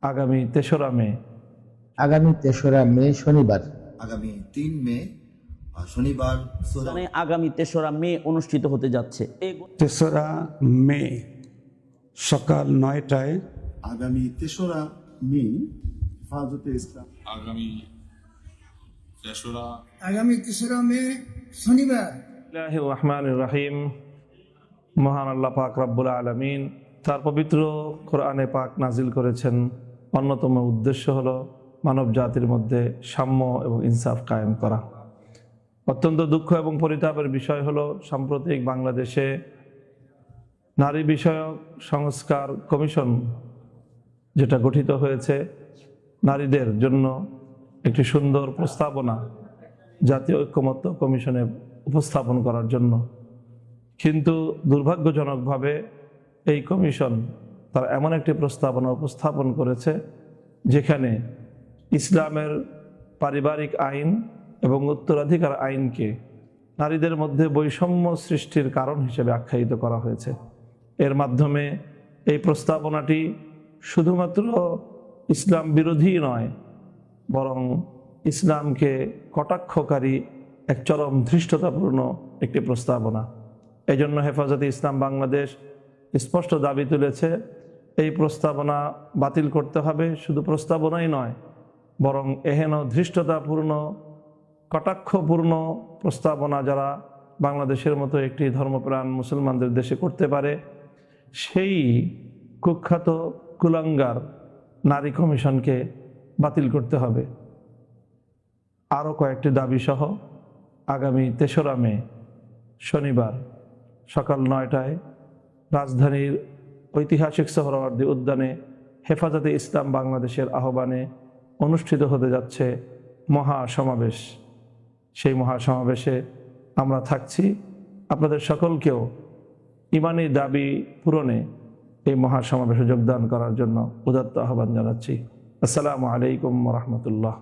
আগামী ৩রা মে। আগামী ৩রা মে শনিবার। আগামী ৩ মে শনিবার আগামী ৩রা মে অনুষ্ঠিত হতে যাচ্ছে। ৩রা মে সকাল ৯টায়। আগামী ৩রা মে হেফাজতে ইসলাম। আগামী ৩রা মে শনিবার। বিসমিল্লাহির রহমানির রহিম। মহান আল্লাহ পাক রব্বুল আলামিন তার পবিত্র কোরআনে পাক নাজিল করেছেন। অন্যতম উদ্দেশ্য হলো মানব জাতির মধ্যে সাম্য এবং ইনসাফ কায়েম করা। অত্যন্ত দুঃখ এবং পরিতাপের বিষয় হলো সাম্প্রতিক বাংলাদেশে নারী বিষয়ক সংস্কার কমিশন যেটা গঠিত হয়েছে নারীদের জন্য একটি সুন্দর প্রস্তাবনা জাতীয় ঐক্যমত্য কমিশনে উপস্থাপন করার জন্য, কিন্তু দুর্ভাগ্যজনকভাবে এই কমিশন তার এমন একটি প্রস্তাবনা উপস্থাপন করেছে যেখানে ইসলামের পারিবারিক আইন এবং উত্তরাধিকার আইনকে নারীদের মধ্যে বৈষম্য সৃষ্টির কারণ হিসেবে আখ্যায়িত করা হয়েছে। এর মাধ্যমে এই প্রস্তাবনাটি শুধুমাত্র ইসলাম বিরোধী নয়, বরং ইসলামকে কটাক্ষকারী এক চরম ধৃষ্টতাপূর্ণ একটি প্রস্তাবনা। এজন্য হেফাজতে ইসলাম বাংলাদেশ স্পষ্ট দাবি তুলেছে এই প্রস্তাবনা বাতিল করতে হবে। শুধু প্রস্তাবনাই নয়, বরং এহেন ধৃষ্টতাপূর্ণ কটাক্ষপূর্ণ প্রস্তাবনা যারা বাংলাদেশের মতো একটি ধর্মপ্রাণ মুসলমানদের দেশে করতে পারে, সেই কুখ্যাত কুলাঙ্গার নারী কমিশনকে বাতিল করতে হবে। আরও কয়েকটি দাবি সহ আগামী ৩রা মে শনিবার সকাল ৯টায় রাজধানীর ঐতিহাসিক সোহরাওয়ার্দী উদ্যানে হেফাজতে ইসলাম বাংলাদেশের আহ্বানে অনুষ্ঠিত হতে যাচ্ছে মহাসমাবেশ। সেই মহাসমাবেশে আমরা থাকছি। আপনাদের সকলকেও ইমানি দাবি পূরণে এই মহাসমাবেশে যোগদান করার জন্য উদাত্ত আহ্বান জানাচ্ছি। আসসালামু আলাইকুম ওয়া রাহমাতুল্লাহ।